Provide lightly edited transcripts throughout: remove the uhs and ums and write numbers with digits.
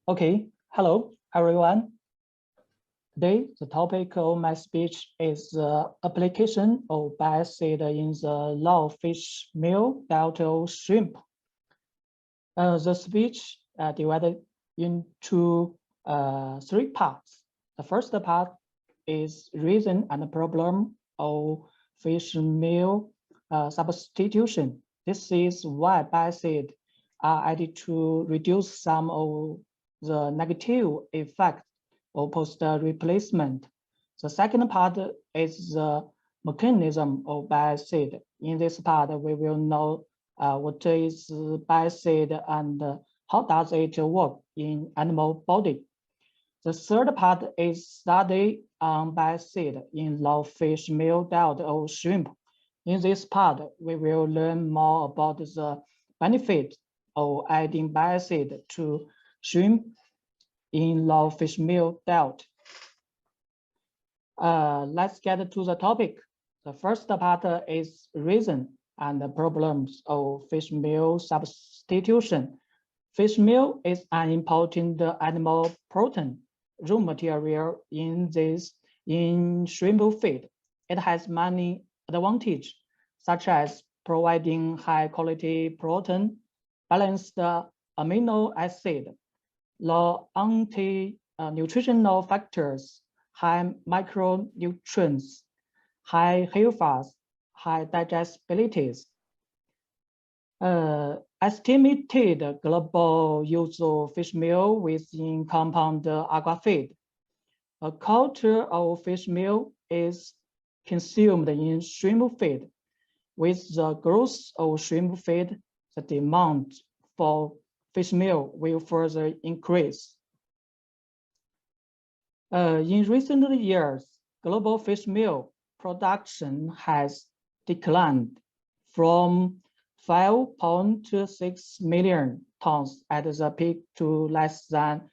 Okay, hello everyone. Today, the topic of my speech is application of acid in the raw fish meal diet of shrimp. The speech divided into three parts. The first part is reason and problem of fish meal substitution. This is why acid are added to reduce some of the negative effect of post replacement. The second part is the mechanism of acid. In this part, we will know what is acid and how does it work in animal body. The third part is study on acid in raw fish meal diet of shrimp. In this part, we will learn more about the benefit of adding acid to shrimp in raw fish meal diet. Let's get to the topic. The first part is reason and the problems of fish meal substitution. Fish meal is an important animal protein raw material in shrimp feed. It has many advantages, such as providing high quality protein, balanced amino acid, low anti-nutritional factors, high micronutrients, high health, high digestibility. Estimated global use of fish meal within compound aqua feed. A quarter of fish meal is consumed in shrimp feed. With the growth of shrimp feed, the demand for fish meal will further increase. In recent years, global fish meal production has declined from 5.6 million tons at the peak to less than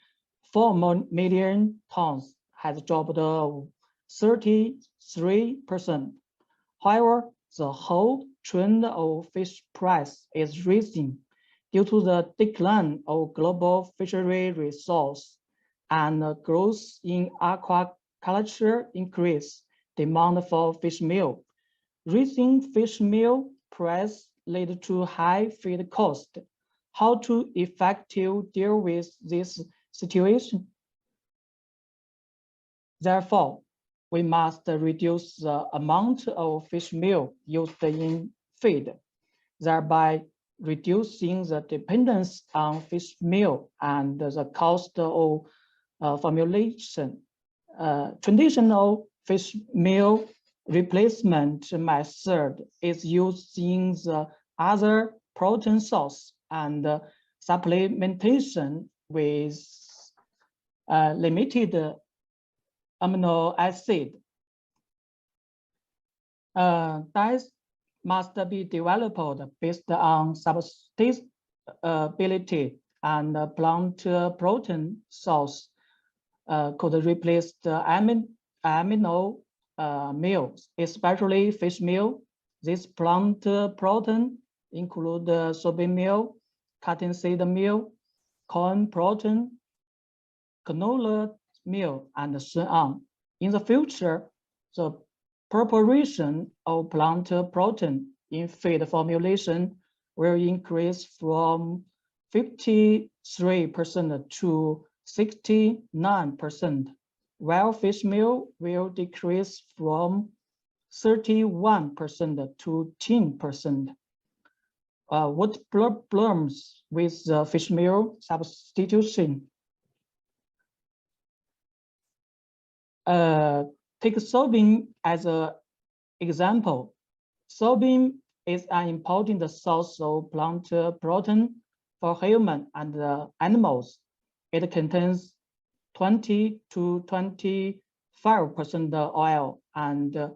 4 million tons, has dropped 33%. However, the whole trend of fish price is rising due to the decline of global fishery resource and growth in aquaculture increase demand for fish meal. Rising fish meal price lead to high feed cost. How to effectively deal with this situation? Therefore, we must reduce the amount of fish meal used in feed, thereby reducing the dependence on fish meal and the cost of formulation. Traditional fish meal replacement method is using the other protein source and supplementation with limited amino acid. Diets must be developed based on substitutability, and plant protein source could replace the amino meals, especially fish meal. This plant protein include soybean meal, cottonseed meal, corn protein, canola meal, and so on. In the future, the proportion of plant protein in feed formulation will increase from 53% to 69%, while fish meal will decrease from 31% to 10%. What problems with the fish meal substitution? Take soybean as an example. Soybean is an important source of plant protein for human and animals. It contains 20 to 25% oil and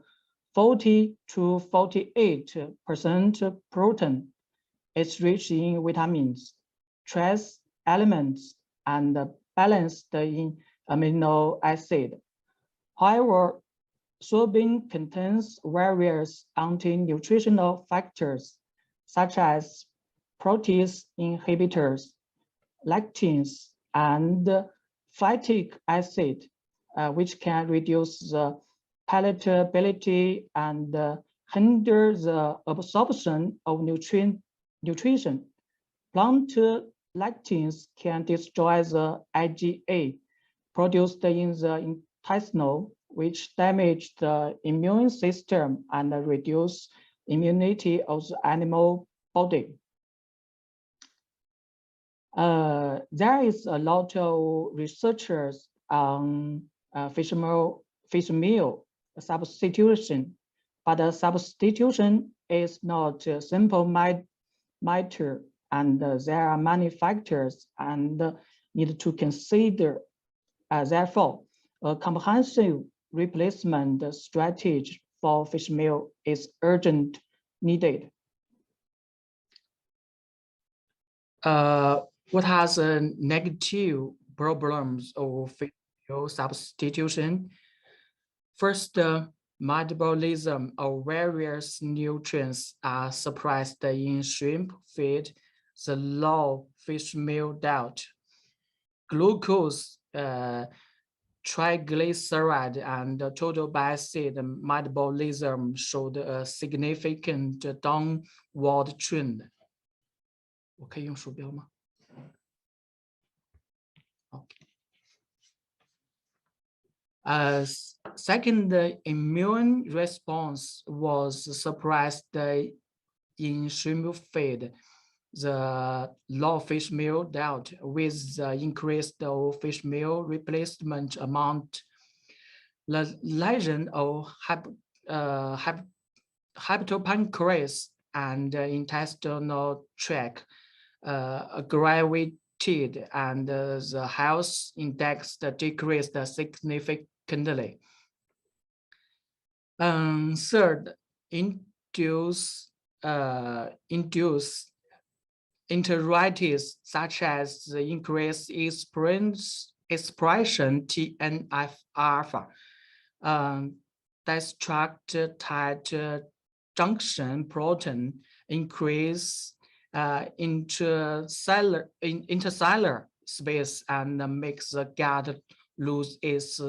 40 to 48% protein. It's rich in vitamins, trace elements, and balanced in amino acid. However, soybean contains various anti-nutritional factors, such as protease inhibitors, lectins, and phytic acid, which can reduce the palatability and hinder the absorption of nutrition. Plant lectins can destroy the IgA produced in the intestinal, which damage the immune system and reduce immunity of the animal body. There is a lot of researchers on fish meal substitution, but the substitution is not a simple matter, and there are many factors and need to consider. Therefore, a comprehensive replacement strategy for fish meal is urgent needed. What has negative problems of fish meal substitution? First, metabolism of various nutrients are suppressed in shrimp feed, the low fish meal diet. Glucose, triglyceride, and total bile acid metabolism showed a significant downward trend. 我可以用鼠标吗？ Second, the immune response was suppressed in shrimp feed, the low fish meal diet, with the increased fish meal replacement amount. The lesion of hepatopancreas and intestinal tract aggravated, and the health index decreased significantly. Third, induce enteritis, such as the increased expression TNF-alpha, destructive junction protein, increase intercellular space, and makes the gut lose its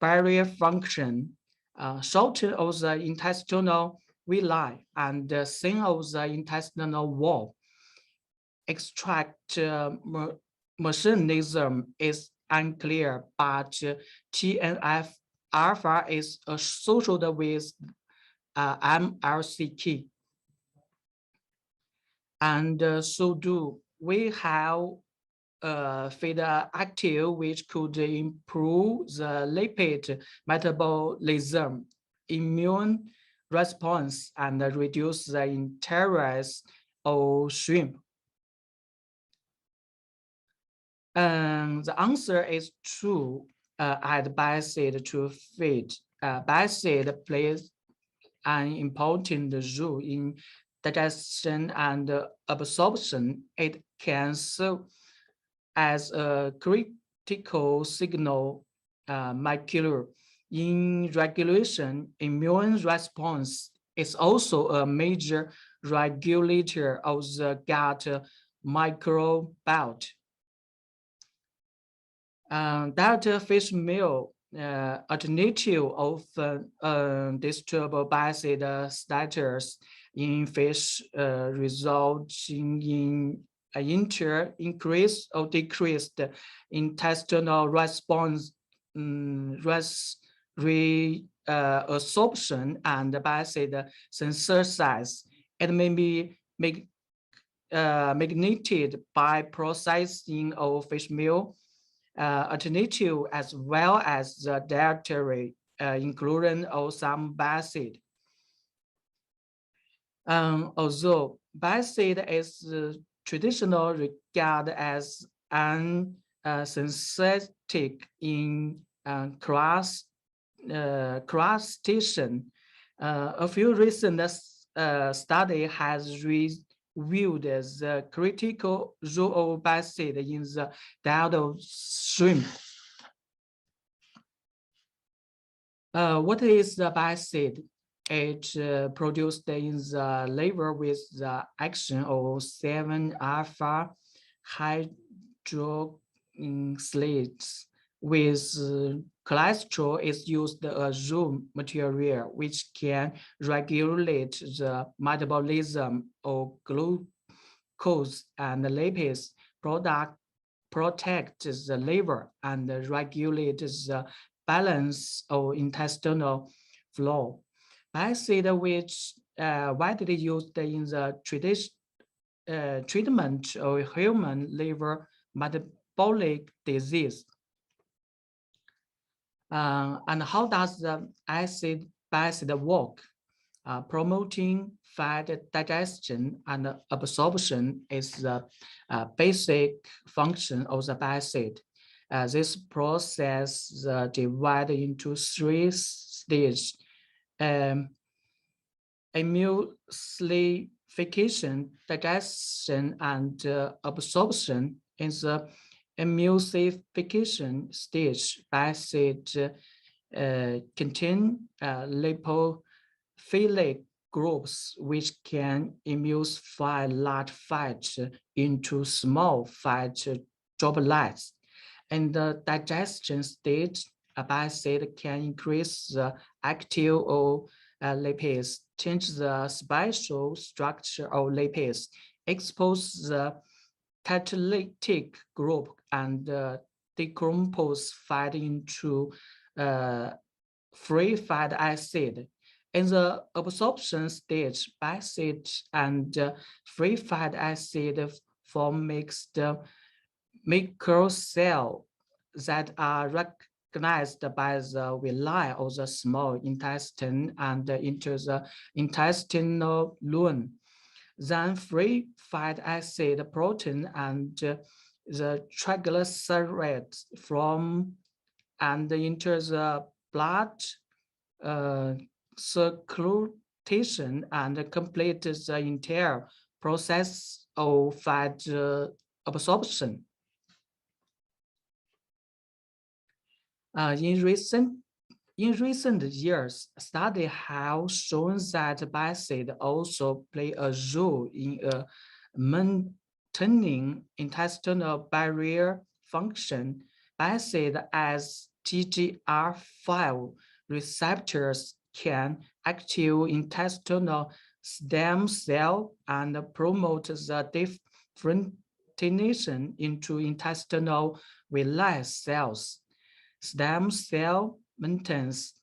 barrier function, shorten of the intestinal villi and thin of the intestinal wall. Extract mechanism is unclear, but TNF-alpha is associated with MLCK. And so do we have feed active, which could improve the lipid metabolism, immune response, and reduce the interest of shrimp. The answer is true. Add bile acid to feed. Bile acid plays an important role in digestion and absorption. It can serve as a critical signal marker in regulation. Immune response is also a major regulator of the gut microbiome. That fish meal alternative often disturb bile acid status in fish, resulting in increased or decreased intestinal response, reabsorption, and bile acid synthesis. It may be magneted by processing of fish meal alternative, as well as the dietary inclusion of some bile acid. Although bile acid is traditionally regarded as an synthetic in crustacean, a few recent studies has reviewed the critical role of bile acid in the diet of shrimp. What is the bile acid? It produced in the liver with the action of 7-alpha slates with cholesterol is used as raw material, which can regulate the metabolism of glucose and lipids, protect the liver, and regulate the balance of intestinal flow. Acid, which widely used in the treatment of human liver metabolic disease. And how does the acid work? Promoting fat digestion and absorption is the basic function of the acid. This process divided into three stages: emulsification, digestion, and absorption. In the emulsification stage, acid contain lipophilic groups which can emulsify large fat into small fat droplets. In the digestion stage, acid can increase the active of lipids, change the spatial structure of lipids, expose the catalytic group, and decompose fat into free fatty acid. In the absorption stage, acid and free fatty acid form mixed microcells that are recognized by the villi of the small intestine and into the intestinal lumen. Then free fatty acid, protein, and the triglycerides from and into the blood circulation and complete the entire process of fat absorption. In recent years, studies have shown that acid also play a role in maintaining intestinal barrier function. Acid as TGR5 receptors can activate intestinal stem cell and promote the differentiation into intestinal villi cells. Stem cell maintenance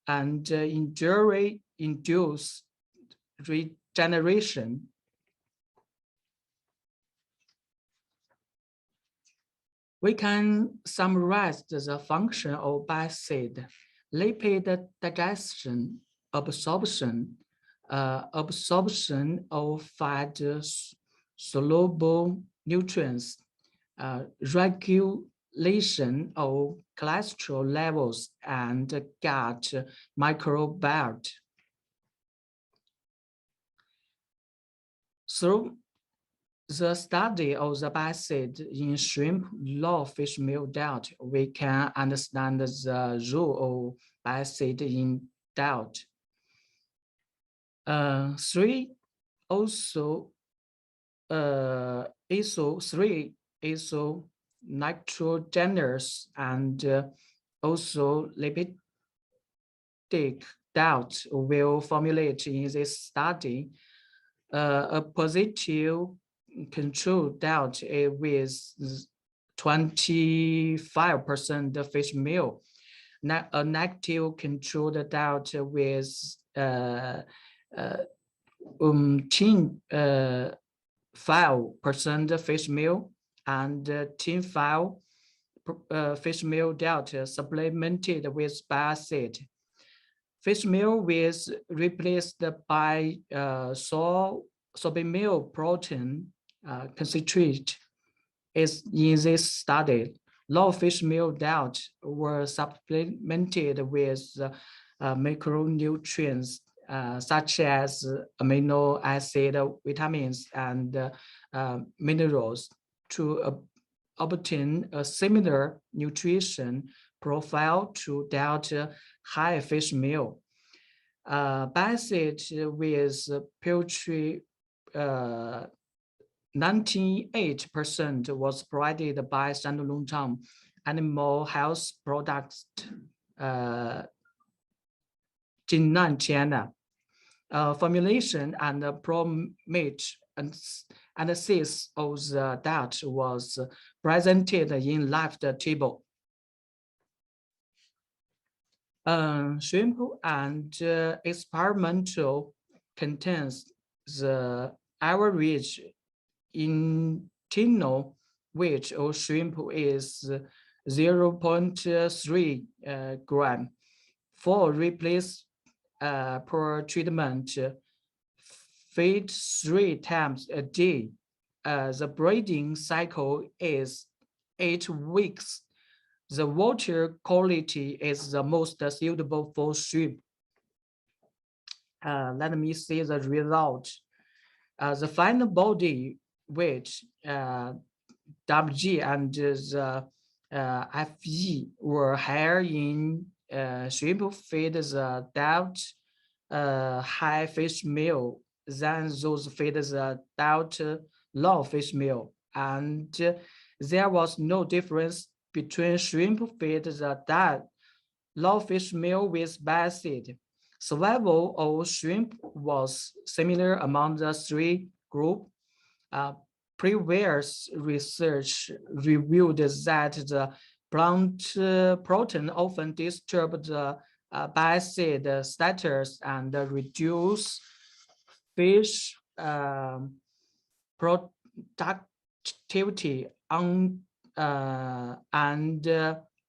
and injury-induced regeneration. We can summarize the function of acid: lipid digestion, absorption, absorption of fat soluble nutrients, regulation of cholesterol levels, and gut microbiome. Through the study of the acid in shrimp, raw fish meal diet, we can understand the role of acid in diet. Three nitrogenous and also lipidic diet will formulate in this study. A positive control diet with 25% fish meal, a negative control diet with 5% fish meal, and 10% fish meal diet supplemented with acid. Fish meal was replaced by soybean meal protein concentrate. Is in this study, raw fish meal diet were supplemented with macronutrients such as amino acid, vitamins, and minerals to obtain a similar nutrition profile to diet high fish meal. Acid with poultry 98% was provided by standalone animal health products, China. Formulation and prompt analysis of the data was presented in left table. Shrimp and experimental contains the average intestinal weight of shrimp is 0.3 gram. For replace per treatment, feed 3 times a day. The breeding cycle is 8 weeks. The water quality is the most suitable for shrimp. Let me see the result. The final body weight, WG and the FG were higher in shrimp feed without high fish meal than those fed without low fish meal, and there was no difference between shrimp fed that low fish meal with acid. Survival of shrimp was similar among the 3 groups. Previous research revealed that the plant protein often disturb the acid status and reduce fish productivity and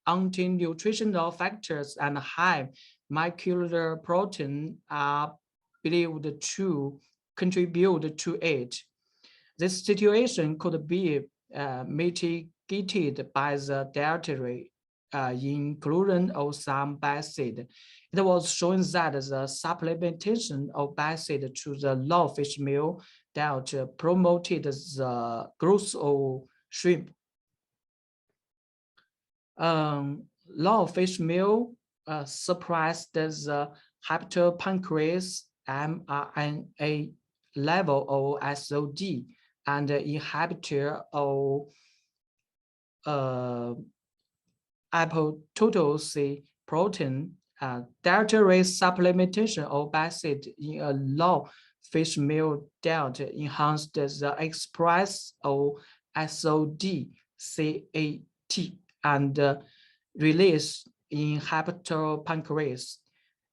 anti-nutritional factors and high molecular protein are believed to contribute to it. This situation could be mitigated by the dietary inclusion of some acid. It was shown that the supplementation of acid to the low fish meal diet promoted the growth of shrimp. Low fish meal suppressed the hepatopancreas mRNA level of SOD and inhibitor of apoptosis protein. Dietary supplementation of acid in a low fish meal diet enhanced the express of SOD, CAT, and release in hepatopancreas,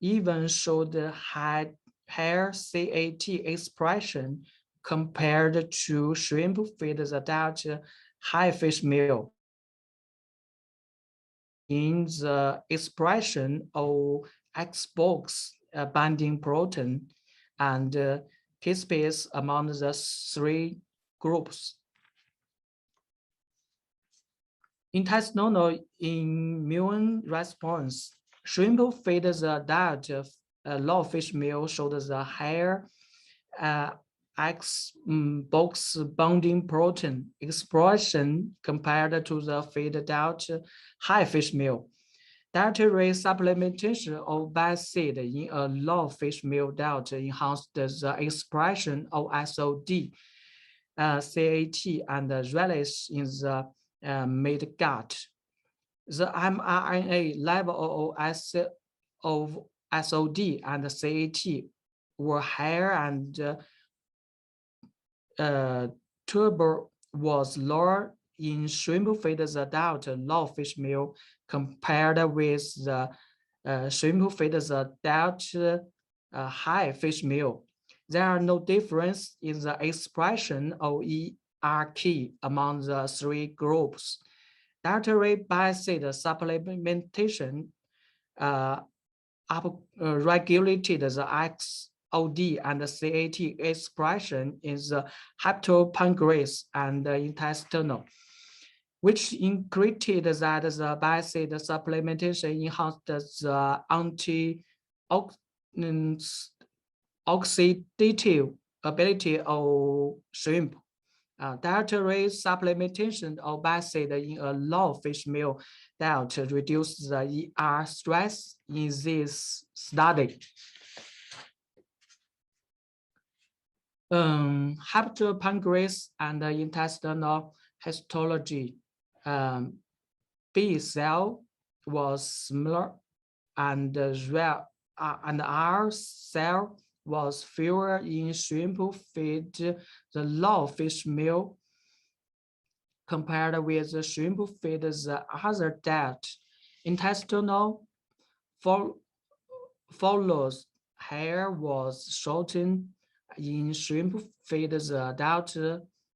even showed higher CAT expression compared to shrimp fed without high fish meal. In the expression of Xbox binding protein and K-space among the 3 groups. Intestinal immune response. Shrimp fed the diet low fish meal showed the higher Xbox binding protein expression compared to the fed diet high fish meal. Dietary supplementation of acid in a low fish meal diet enhanced the expression of SOD, CAT, and release in the mid-gut. The mRNA level of SOD and CAT were higher and turbo was lower in shrimp fed the diet low fish meal compared with the shrimp fed the diet high fish meal. There are no difference in the expression of ERK among the 3 groups. Dietary acid supplementation regulated the SOD and the CAT expression in the hepatopancreas and the intestinal, which indicated that the acid supplementation enhanced the antioxidative ability of shrimp. Dietary supplementation of acid in a low fish meal diet reduced the ER stress in this study. Hepatopancreas and intestinal histology. B cell was smaller and and R cell was fewer in shrimp feed, the low fish meal compared with the shrimp feed the other diet. Intestinal follows hair was shortened in shrimp feed the adult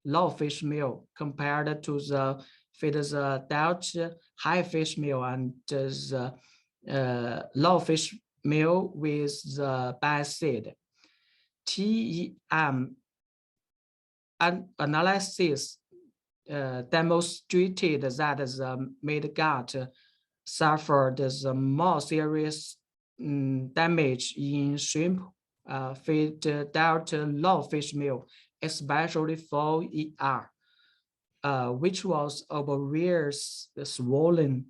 low fish meal compared to the feed the adult high fish meal and the low fish meal with the bacid. TEM analysis demonstrated that the mid-gut suffered the more serious damage in shrimp feed delta low fish meal, especially for ER, which was over swollen.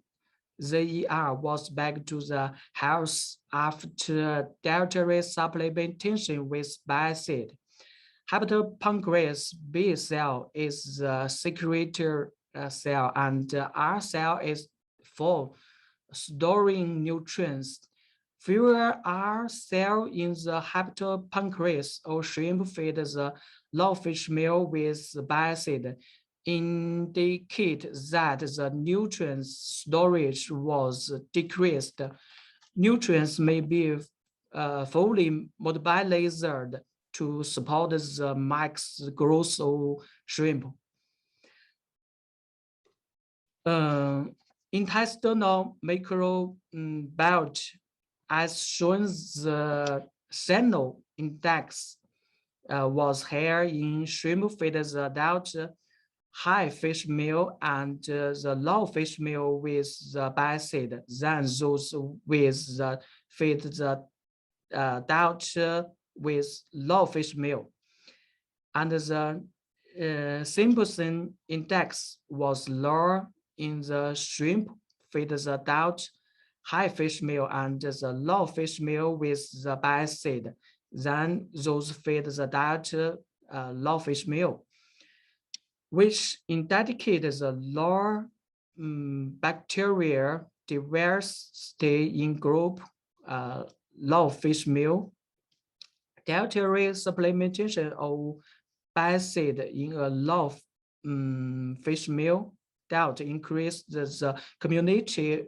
The ER was back to the health after dietary supplementation with bacid. Hepatopancreas B cell is the secretory cell and R cell is for storing nutrients. Fewer R cell in the hepatopancreas or shrimp feed the low fish meal with bacid indicate that the nutrient storage was decreased. Nutrients may be fully mobilized to support the max growth of shrimp. Intestinal microbiota, as shown the signal index was higher in shrimp feed the adult high fish meal and the low fish meal with the bacid than those with the feed the adult with low fish meal. And the Simpson index was lower in the shrimp feed the adult high fish meal and the low fish meal with the bacid than those feed the adult low fish meal, which indicates the lower bacterial diversity in group low fish meal. Dietary supplementation of bacid in a low fish meal that increased the community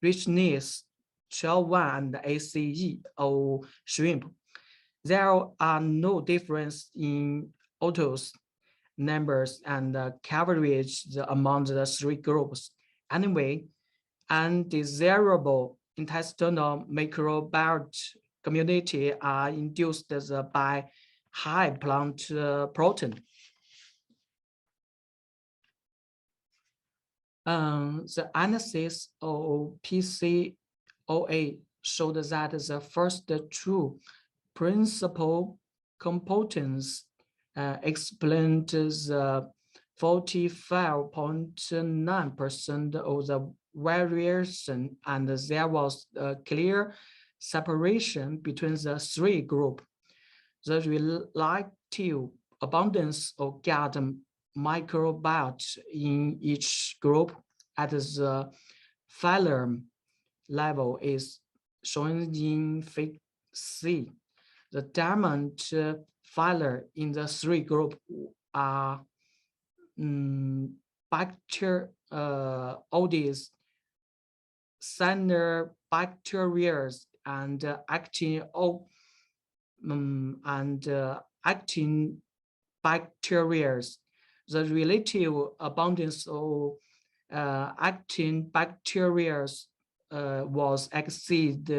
richness, CHL1 and ACE of shrimp. There are no difference in autos, numbers, and coverage among the three groups. Anyway, undesirable intestinal microbiota community are induced by high plant protein. The analysis of PCOA showed that the first two principal components explained the 45.9% of the variation, and there was a clear separation between the three groups. The relative abundance of gut microbiota in each group at the phylum level is shown in Fig C. The diamond phyla in the three groups are Bacteroides, Cyanobacteria, and Actinobacteria. The relative abundance of Actinobacteria was exceed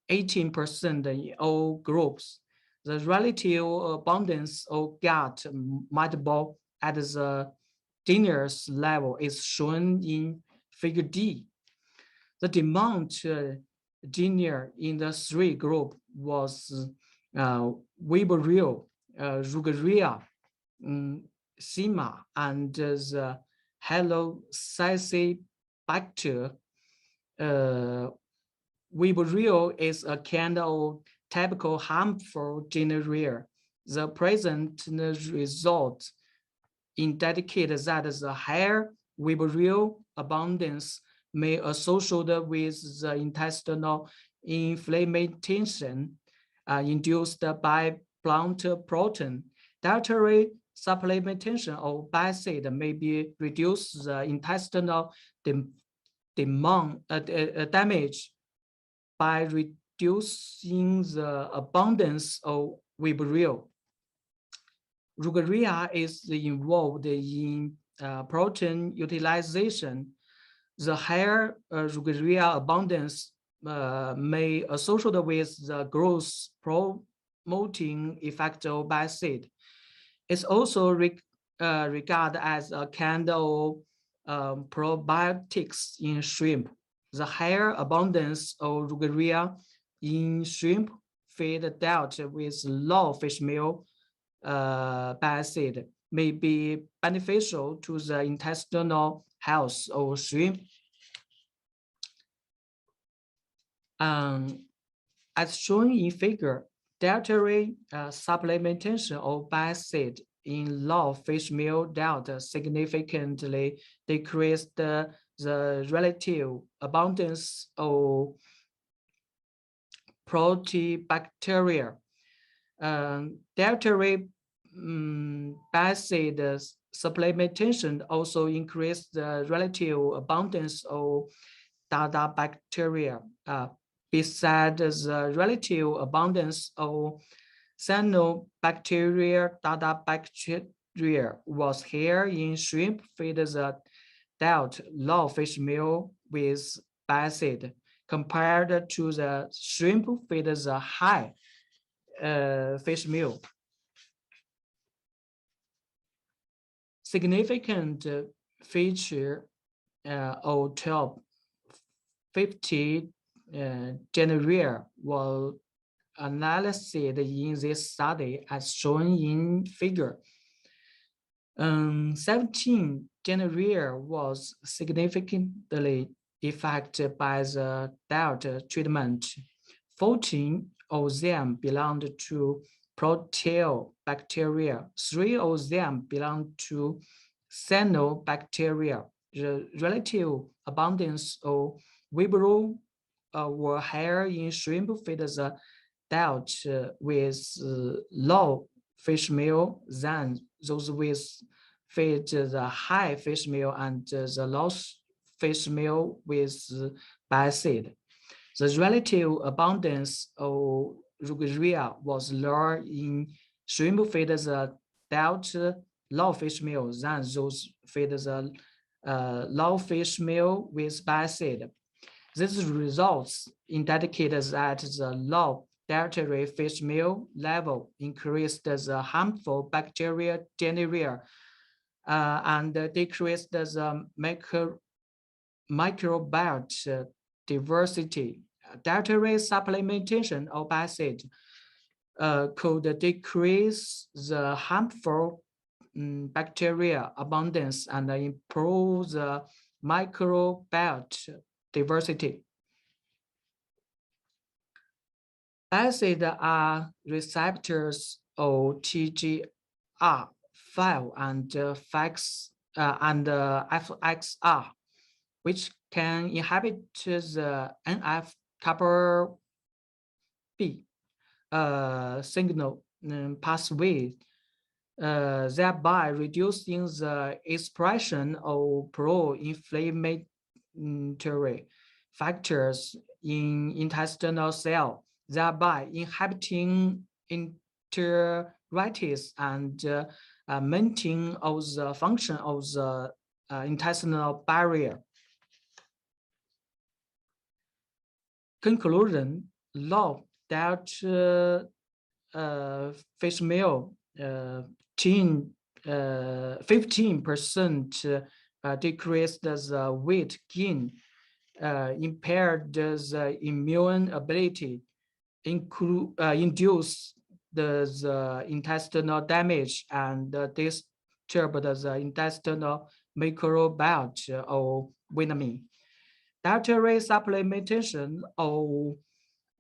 18% in all groups. The relative abundance of gut metabolic at the diner's level is shown in Figure D. The demand diner in the three groups was Vibrio, Rugeria, Sima, and the Helocysibacter. Vibrio is a kind of typical harmful diarrhea The present result indicate that the higher vibrio abundance may associate with the intestinal inflammation induced by plant protein. Dietary supplementation of acid may be reduce the intestinal damage by reducing the abundance of vibrio. Urea is involved in protein utilization. The higher urea abundance may associate with the growth promoting effect of acid. It's also regarded as a kind of probiotics in shrimp. The higher abundance of urea in shrimp feed dealt with low fish meal acid may be beneficial to the intestinal health of shrimp. As shown in figure, dietary supplementation of acid in low fish meal diet significantly decreased the relative abundance of proteobacteria. Dietary acid supplementation also increased the relative abundance of data bacteria. Besides the relative abundance of cyanobacteria, data bacteria was here in shrimp feed the diet low fish meal with acid compared to the shrimp feed the high fish meal. Significant feature of 1250 genera were analyzed in this study as shown in figure. 17 genera was significantly affected by the diet treatment. 14 of them belonged to proteobacteria. 3 of them belonged to cyanobacteria. The relative abundance of vibrio were higher in shrimp feed the diet with low fish meal than those with feed the high fish meal and the low fish meal with acid. The relative abundance of urea was lower in shrimp feed the diet low fish meal than those feed the low fish meal with acid. These results indicate that the low dietary fish meal level increased the harmful bacteria genera and decreased the microbiota diversity. Dietary supplementation of acid could decrease the harmful bacteria abundance and improve the microbiota diversity. Acids are receptors of TGR5 and FXR, which can inhibit the NF-kappa B signal pathway, thereby reducing the expression of pro-inflammatory factors in intestinal cell, thereby inhibiting enteritis and maintaining of the function of the intestinal barrier. Conclusion: low diet fish meal 15% decreased the weight gain, impaired the immune ability, induced the intestinal damage, and disturbed the intestinal microbiota of vitamin. Dietary supplementation of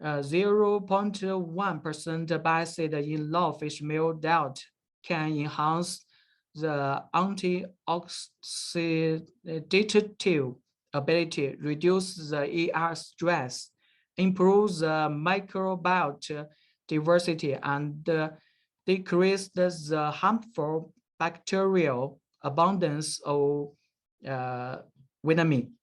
0.1% acid in raw fish meal diet can enhance the antioxidative ability, reduce the ER stress, improve the microbiota diversity, and decrease the harmful bacterial abundance of vitamin.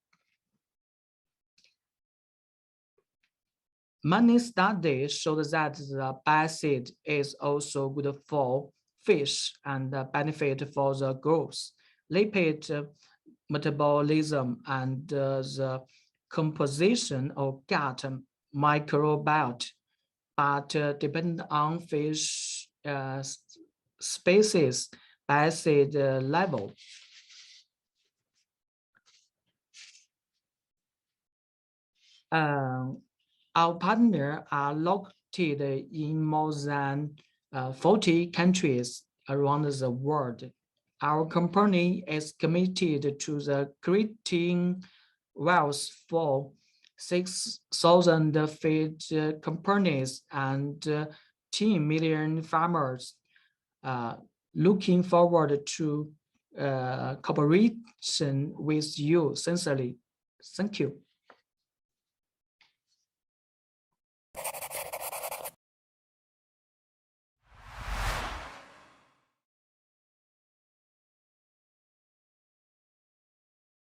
Many studies show that the acid is also good for fish and benefit for the growth, lipid metabolism, and the composition of gut microbiota, but depend on fish species acid level. Our partners are located in more than 40 countries around the world. Our company is committed to the creating wealth for 6,000 feed companies and 10 million farmers. Looking forward to cooperation with you sincerely. Thank you.